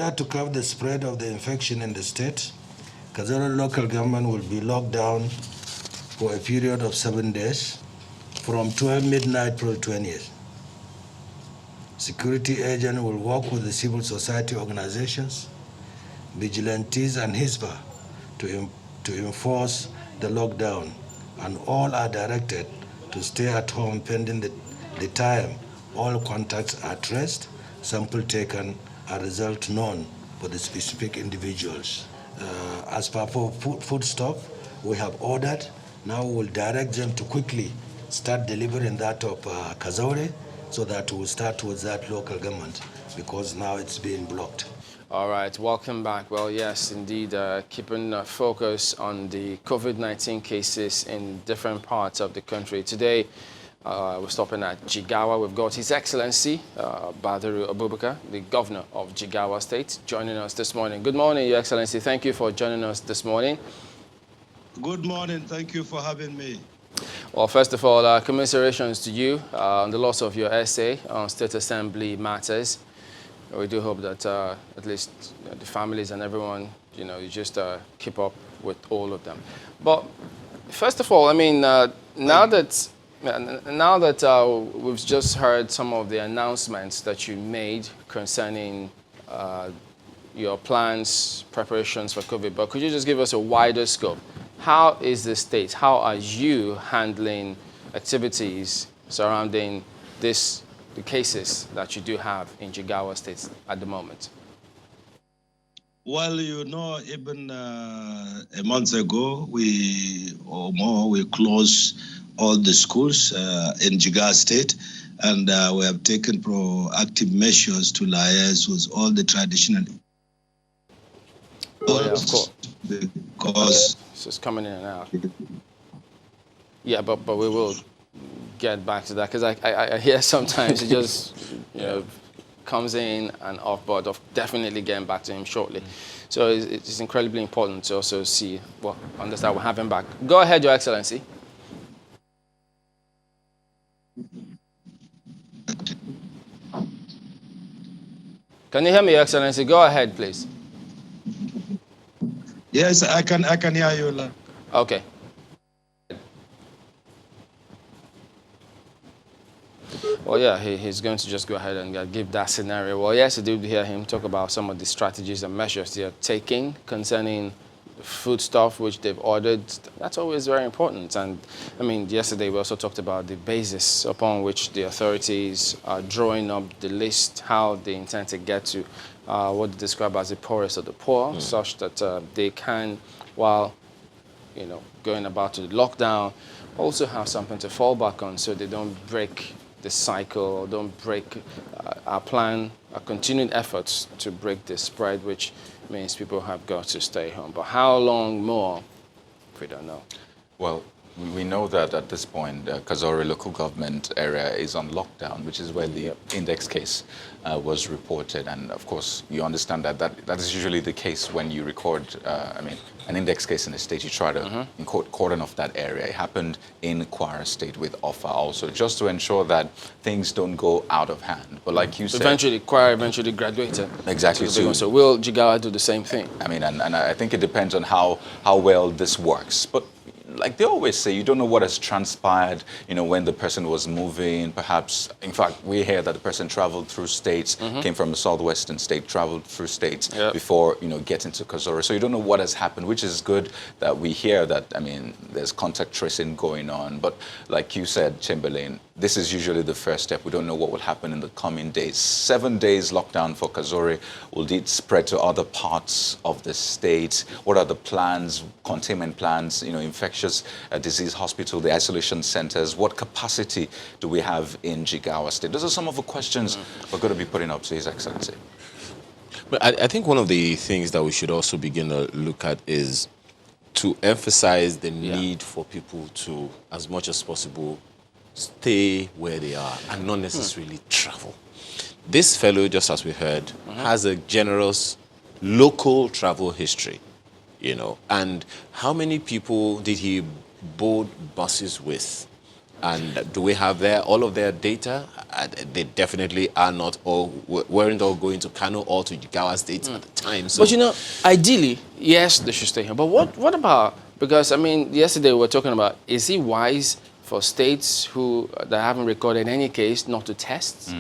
order to curb the spread of the infection in the state, Kazara local government will be locked down for a period of 7 days from 12 midnight till 20th. Security agents will work with the civil society organizations, vigilantes, and HISPA to enforce the lockdown, and all are directed to stay at home pending the time all contacts are traced, sample taken, and result known for the specific individuals. As per for food stock, we have ordered. Now we will direct them to quickly start delivering that of Kazaure, so that we will start with that local government, because now it's being blocked. All right, welcome back. Well, yes, indeed, keeping focus on the COVID-19 cases in different parts of the country. Today, we're stopping at Jigawa. We've got His Excellency, Badaru Abubakar, the governor of Jigawa State, joining us this morning. Good morning, Your Excellency. Thank you for joining us this morning. Good morning. Thank you for having me. Well, first of all, commiserations to you on the loss of your essay on State Assembly matters. We do hope that at least the families and everyone, you just keep up with all of them. But first of all, I mean, now that we've just heard some of the announcements that you made concerning your plans, preparations for COVID, but could you just give us a wider scope? How is the state, how are you handling activities surrounding the cases that you do have in Jigawa State at the moment? Well, even a month ago, we closed all the schools in Jigawa State, and we have taken proactive measures to liaise with all the traditional. Oh, yeah, of course. Because it's just coming in and out. Yeah, but we will get back to that, because I hear sometimes it just comes in and off, but definitely getting back to him shortly. So it's incredibly important to also see, understand we'll have him back. Go ahead, Your Excellency. Can you hear me, Your Excellency? Go ahead, please. Yes, I can hear you. Okay. Well, yeah, he's going to just go ahead and give that scenario. Well, yes, I did hear him talk about some of the strategies and measures they are taking concerning food stuff which they've ordered. That's always very important. And I mean, yesterday we also talked about the basis upon which the authorities are drawing up the list, how they intend to get to what they describe as the poorest of the poor, such that they can, while going about to the lockdown, also have something to fall back on, so they don't break the cycle, don't break our continuing efforts to break the spread, which means people have got to stay home. But how long more, we don't know. Well, we know that at this point, Kazori local government area is on lockdown, which is where the index case was reported. And of course, you understand that is usually the case when you record, an index case in a state. You try to cordon off that area. It happened in Kwara State with Offa also, just to ensure that things don't go out of hand. But like you said, Kwara eventually graduated. Exactly. So will Jigawa do the same thing? I mean, and I think it depends on how well this works. But like they always say, you don't know what has transpired, when the person was moving. Perhaps, in fact, we hear that the person traveled through states, came from a southwestern state, traveled through states before, getting to Kazori. So you don't know what has happened, which is good that we hear that, there's contact tracing going on. But like you said, Chamberlain, this is usually the first step. We don't know what will happen in the coming days. 7 days lockdown for Kazori. Will it spread to other parts of the state? What are the plans, containment plans, infectious disease hospital, the isolation centers? What capacity do we have in Jigawa State? Those are some of the questions we're going to be putting up to His Excellency. But I think one of the things that we should also begin to look at is to emphasize the need for people to, as much as possible, stay where they are and not necessarily travel. This fellow, just as we heard, has a generous local travel history, and how many people did he board buses with And do we have all of their data? They definitely are not, or weren't all going to Kano or to Jigawa State at the time. So, But ideally, yes, they should stay here. But what about, because I mean, yesterday we were talking about, is it wise for states that haven't recorded any case not to test?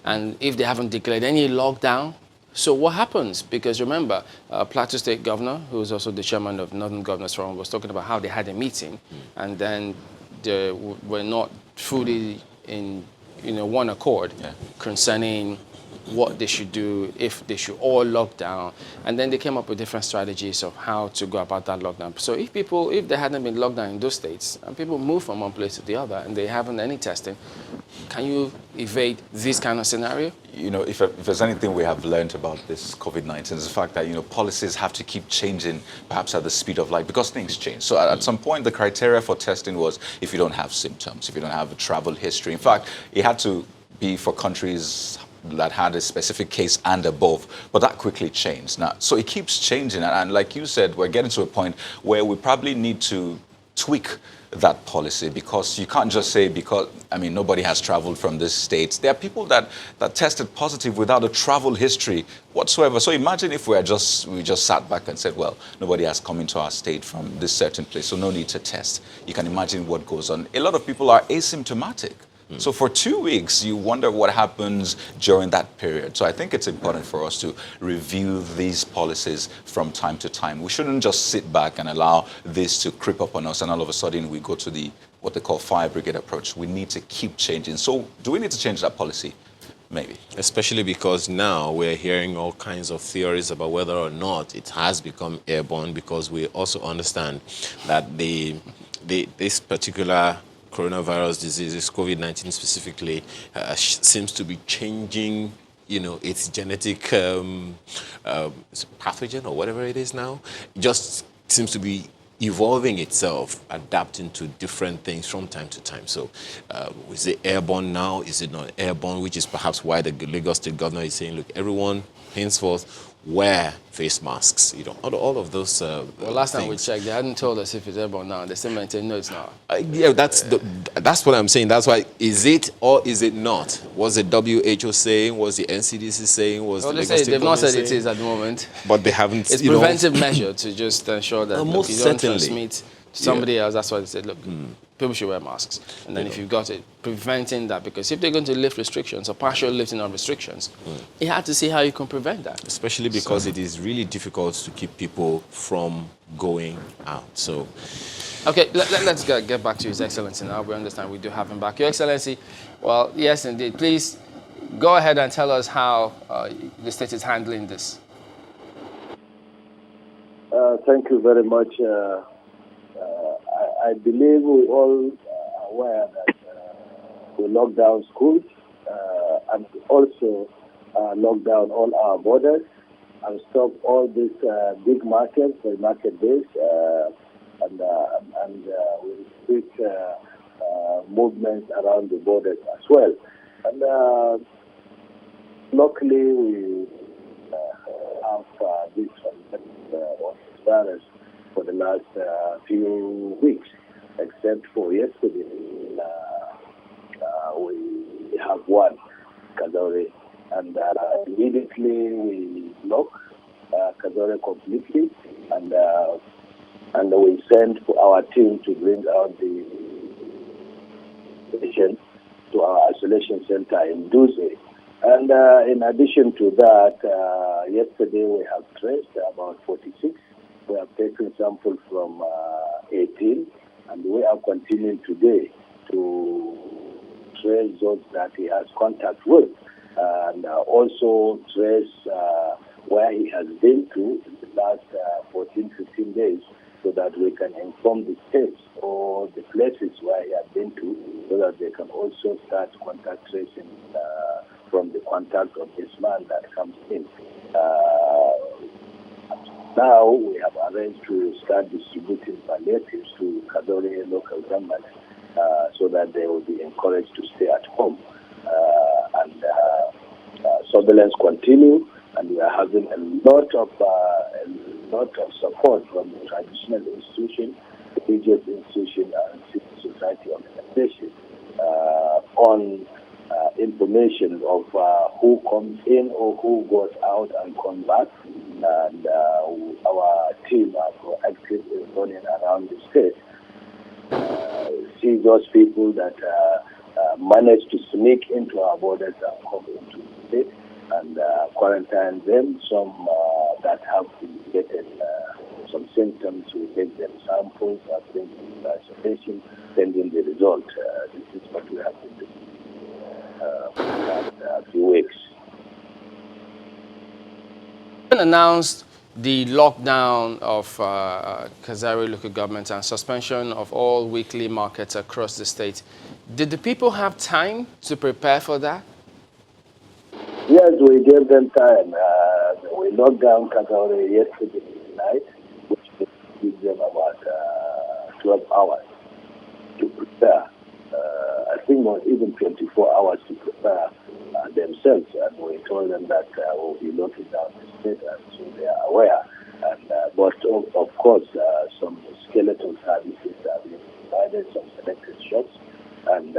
And if they haven't declared any lockdown, so what happens? Because remember, Plateau State Governor, who is also the chairman of Northern Governors Forum, was talking about how they had a meeting and then they were not fully in one accord concerning what they should do, if they should all lock down. And then they came up with different strategies of how to go about that lockdown. So if they hadn't been locked down in those states and people move from one place to the other and they haven't any testing, can you evade this kind of scenario? If there's anything we have learned about this COVID-19 is the fact that, policies have to keep changing, perhaps at the speed of light, because things change. So at some point, the criteria for testing was if you don't have symptoms, if you don't have a travel history. In fact, it had to be for countries that had a specific case and above, but that quickly changed now. So it keeps changing, and like you said, we're getting to a point where we probably need to tweak that policy, because you can't just say, because nobody has traveled from this state. There are people that tested positive without a travel history whatsoever. So imagine if we just sat back and said, well, nobody has come into our state from this certain place, so no need to test. You can imagine what goes on. A lot of people are asymptomatic. So for 2 weeks, you wonder what happens during that period. So I think it's important for us to review these policies from time to time. We shouldn't just sit back and allow this to creep up on us and all of a sudden we go to what they call fire brigade approach. We need to keep changing. So do we need to change that policy? Maybe. Especially because now we're hearing all kinds of theories about whether or not it has become airborne, because we also understand that this particular coronavirus disease, COVID-19 specifically, seems to be changing, its genetic pathogen or whatever it is now. It just seems to be evolving itself, adapting to different things from time to time. So is it airborne now? Is it not airborne? Which is perhaps why the Lagos State Governor is saying, look, everyone henceforth wear face masks, all of those well, last time we checked, they hadn't told us if it's airborne now. They still maintain, no, it's not. Yeah, that's what I'm saying. That's why, is it or is it not? Was the WHO saying? Was the NCDC saying? Was the Lagos State they've not said saying? it is at the moment. But they haven't, It's preventive measure to just ensure that most you don't certainly. transmit somebody else. That's why they said, look, people should wear masks. And then if you've got it, preventing that, because if they're going to lift restrictions or partial lifting of restrictions, you have to see how you can prevent that. Especially because it is really difficult to keep people from going out. So, okay, let's get back to His Excellency now. We understand we do have him back. Your Excellency, well, yes, indeed. Please go ahead and tell us how the state is handling this. Thank you very much. I believe we all are aware that we locked down schools and also locked down all our borders and stopped all these big markets, the market days, and we restrict movements around the borders as well. And luckily, we have this virus for the last few weeks, except for yesterday. We have one, Kazore, and immediately we lock Kazore completely, and we send our team to bring out the patient to our isolation center in Duze. And in addition to that, yesterday we have traced about 46. We have taken samples from 18, and we are continuing today to trace those that he has contact with, and also trace where he has been to in the last 14, 15 days, so that we can inform the states or the places where he has been to, so that they can also start contact tracing from the contact of this man that comes in. Now we have arranged to start distributing palliatives to Kadore local government so that they will be encouraged to stay at home. And surveillance continue, and we are having a lot of support from the traditional institution, religious institution, and civil society organizations information of who comes in or who goes out and comes back. And our team are proactive in running around the state. See those people that manage to sneak into our borders and come into the state and quarantine them. Some that have been getting some symptoms, we take them samples, bring them to isolation, sending the result. This is what we have been doing for the last few weeks. Announced the lockdown of Kazari local government and suspension of all weekly markets across the state. Did the people have time to prepare for that? Yes, we gave them time. We locked down Kazari yesterday night, which gives them about 12 hours to prepare. I think not even 24 hours to prepare themselves, and we told them that we'll be locking down the state, and so they are aware. And but of course, some skeletal services are being provided, some selected shops, and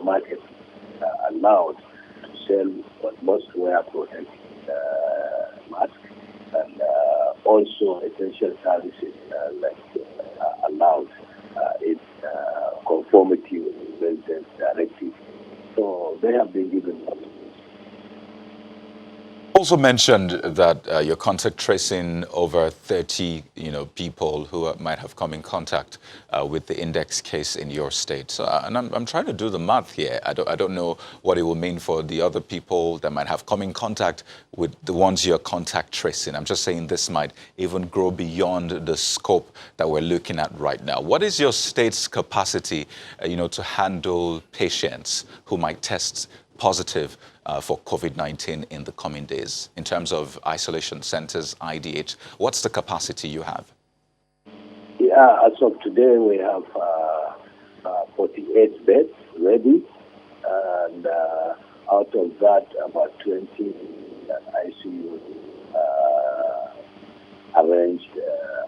markets are allowed to sell, but most wear protective masks, and also essential services allowed in conformity with the President's directive. So they have been given notice. Also mentioned that you're contact tracing over 30, people who might have come in contact with the index case in your state. So, and I'm trying to do the math here. I don't know what it will mean for the other people that might have come in contact with the ones you're contact tracing. I'm just saying this might even grow beyond the scope that we're looking at right now. What is your state's capacity, to handle patients who might test positive for COVID-19 in the coming days in terms of isolation centers, IDH? What's the capacity you have? Yeah, as of today, we have 48 beds ready, and out of that, about 20 ICU arranged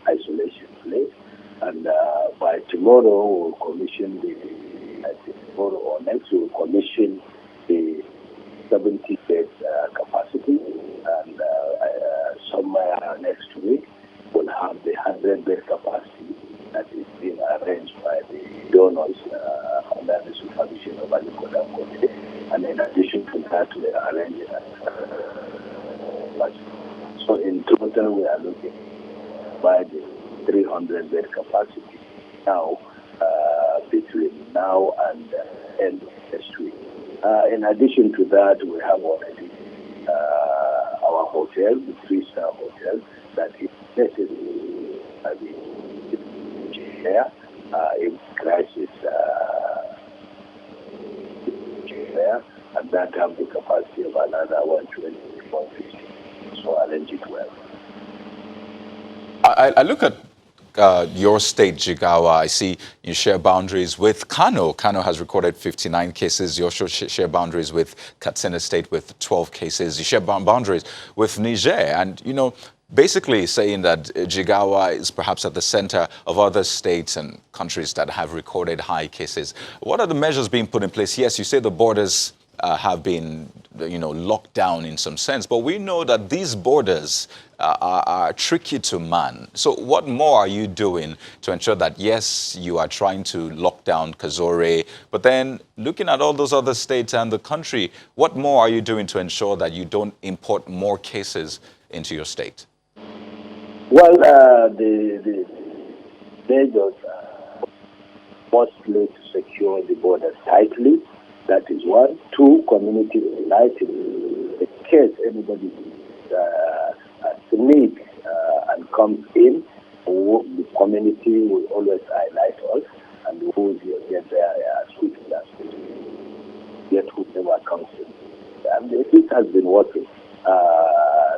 isolation place. And by tomorrow, we'll commission tomorrow or next, we'll commission the 70 bed capacity, and somewhere next week we'll have the 100 bed capacity that is being arranged by the donors under the supervision of Abubakar. And in addition to that, we are arranging so in total we are looking by the 300 bed capacity now between now and end of next week. In addition to that, we have already our hotel, the 3-star hotel, that is necessary there in crisis there, and that have the capacity of another 120, 150. So arrange it well. I look at your state, Jigawa. I see you share boundaries with Kano. Kano has recorded 59 cases. You also share boundaries with Katsina State with 12 cases. You share boundaries with Niger. And, basically saying that Jigawa is perhaps at the center of other states and countries that have recorded high cases. What are the measures being put in place? Yes, you say the borders have been, locked down in some sense, but we know that these borders are tricky to man. So what more are you doing to ensure that, yes, you are trying to lock down Kazore, but then looking at all those other states and the country, what more are you doing to ensure that you don't import more cases into your state? Well, the measures are mostly to secure the borders tightly. That is one. 2, community united. In case anybody sneaks and comes in, the community will always highlight us, and we will get there as quickly as possible. Get whoever comes in. And this has been working.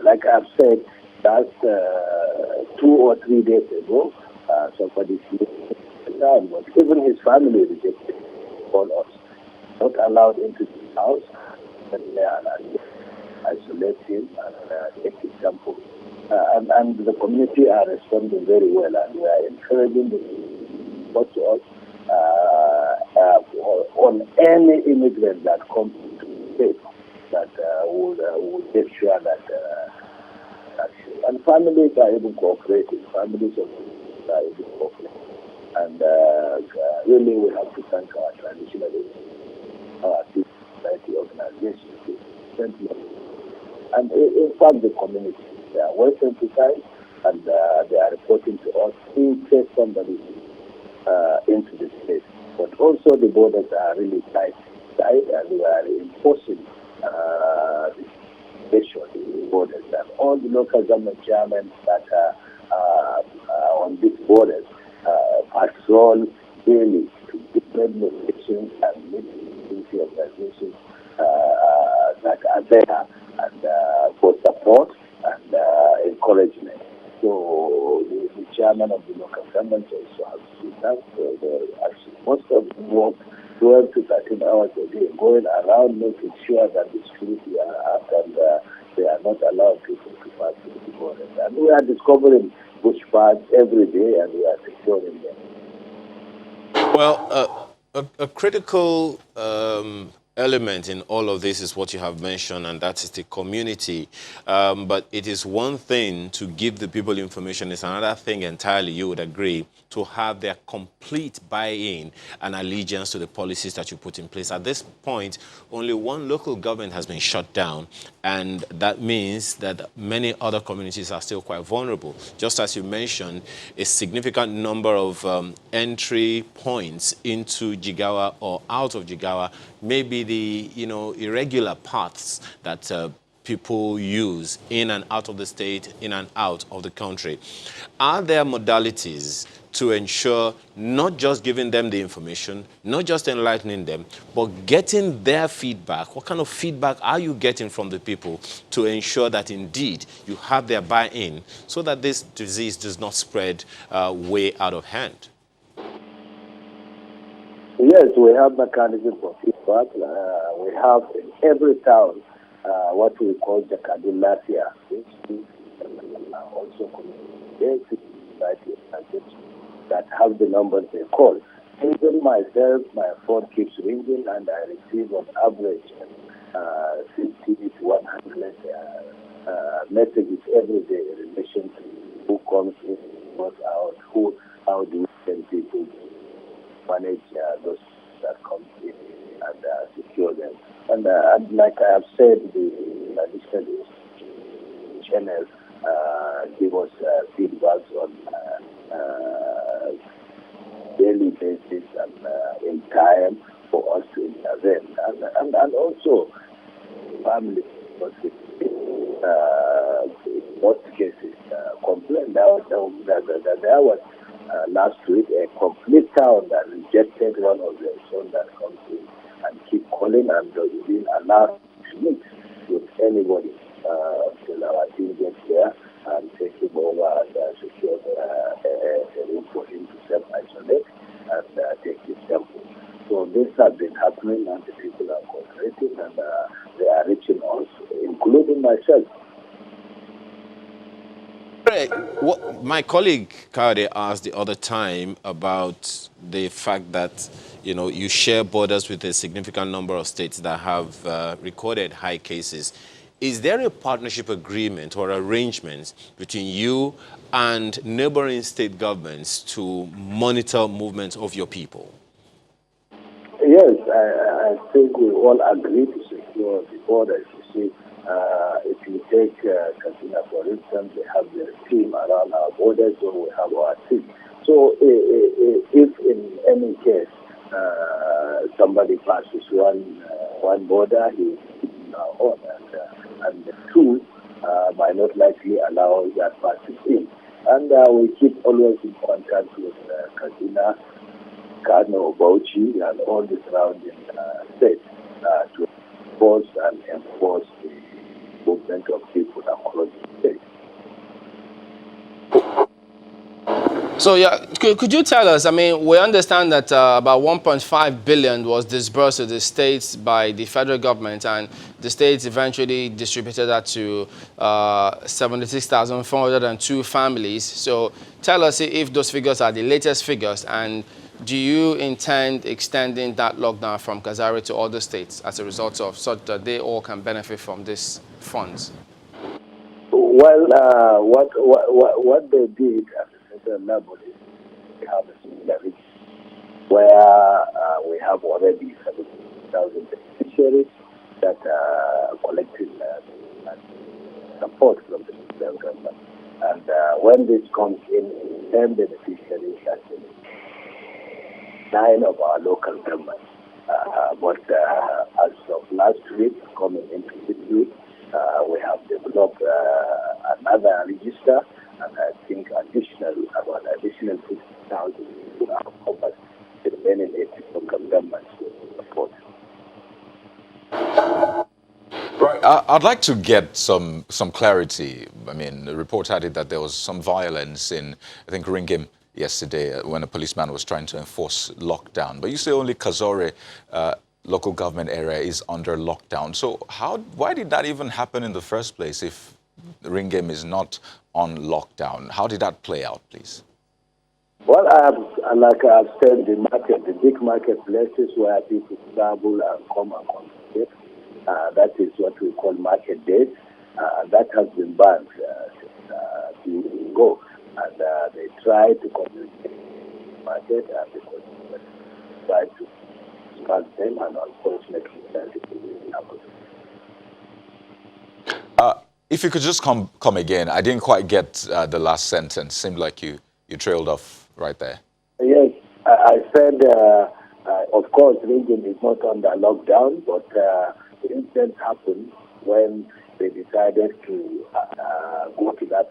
Like I've said, that's 2 or 3 days ago, somebody died, but even his family rejected all us. Not allowed into his house, and isolate him and take his sample. And the community are responding very well, and we are encouraging them to us on any immigrant that comes into state that would make sure that, and families are even cooperating. Families of are even cooperating. And really, we have to thank our traditionalists, our civil society organizations, and in fact, the community. They are well sensitized, and they are reporting to us in case somebody into the state. But also, the borders are really tight, and we are enforcing the borders. And all the local government chairmen that are on these borders patrol daily to different locations and meet the organizations that are there and for support and encouragement. So the chairman of the local government also has to do that. So actually, most of them work 12 to 13 hours a day, going around making sure that the security are up and they are not allowing people to pass through the borders. And we are discovering bush paths every day, and we are securing them. Well, a critical element in all of this is what you have mentioned, and that is the community. But it is one thing to give the people information. It's another thing entirely, you would agree, to have their complete buy-in and allegiance to the policies that you put in place. At this point, only one local government has been shut down, and that means that many other communities are still quite vulnerable. Just as you mentioned, a significant number of entry points into Jigawa or out of Jigawa may be the irregular paths that people use in and out of the state, in and out of the country. Are there modalities to ensure not just giving them the information, not just enlightening them, but getting their feedback? What kind of feedback are you getting from the people to ensure that indeed you have their buy-in so that this disease does not spread way out of hand? Yes, we have mechanisms for feedback. We have in every town what we call the Kadulatia, which is also community that have the numbers they call. Even myself, my phone keeps ringing, and I receive on average 50 to 100 messages every day in relation to who comes in, who goes out, how do we send people manage those that come in and secure them. And like I have said, the additional channels give us feedbacks on daily basis and in time for us to intervene. And also, family, in most cases, complain. There was last week a complete town that rejected one of their sons that comes in and keep calling and being allowed to meet with anybody until our team gets there and take him over and secure a room for him to self-isolate and take his sample. So this has been happening, and the people are cooperating, and they are reaching us, including myself. What my colleague Kade asked the other time about the fact that you share borders with a significant number of states that have recorded high cases. Is there a partnership agreement or arrangement between you and neighboring state governments to monitor movements of your people? Yes, I think we all agree to secure the borders. You see, if you take Katsina, for instance, they have their team around our borders, so we have our team. So if in any case somebody passes one border, he is on, and the two might not likely allow that person in. And we keep always in contact with Katsina, Kano, Bauchi, and all the surrounding states to enforce the movement of people across the state. So yeah, could you tell us, I mean, we understand that about 1.5 billion was disbursed to the states by the federal government, and the states eventually distributed that to 76,402 families. So tell us if those figures are the latest figures, and do you intend extending that lockdown from Kazari to other states as a result of such that they all can benefit from these funds? Well, what they did at the central level is we have a similar where we have already 70,000 beneficiaries that are collecting support from the federal government. And when this comes in, 10 beneficiaries has been 9 of our local governments. But as of last week, coming into this week, we have developed another register, and I think about additional 50,000 who are covered the remaining 8 local governments with support. Right. I'd like to get some clarity. I mean, the report had it that there was some violence in, I think, Ringim yesterday when a policeman was trying to enforce lockdown. But you say only Kazore local government area is under lockdown. So why did that even happen in the first place if Ringim is not on lockdown? How did that play out, please? Well, like I've said, the big marketplaces where people travel and come and concentrate, that is what we call market days. That has been banned since 2 years ago. And they try to communicate the market and the consumers try to expand them, and unfortunately that didn't happen. If you could just come again. I didn't quite get the last sentence. Seemed like you trailed off right there. Yes, I said, of course, Region is not under lockdown, but the incident happened when they decided to go to that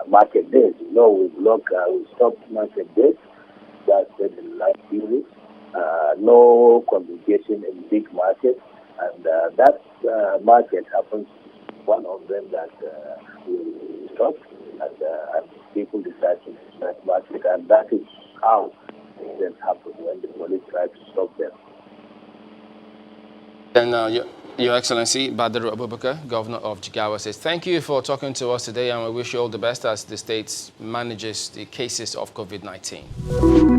market days. You know, we stopped market days. That's in the last few weeks. No congregation in big markets, and that market happens to be one of them that we stopped, and people decided to start market, and that is how things happen when the police try to stop them. And Your Excellency, Badru Abubakar, Governor of Jigawa, says thank you for talking to us today, and we wish you all the best as the state manages the cases of COVID-19.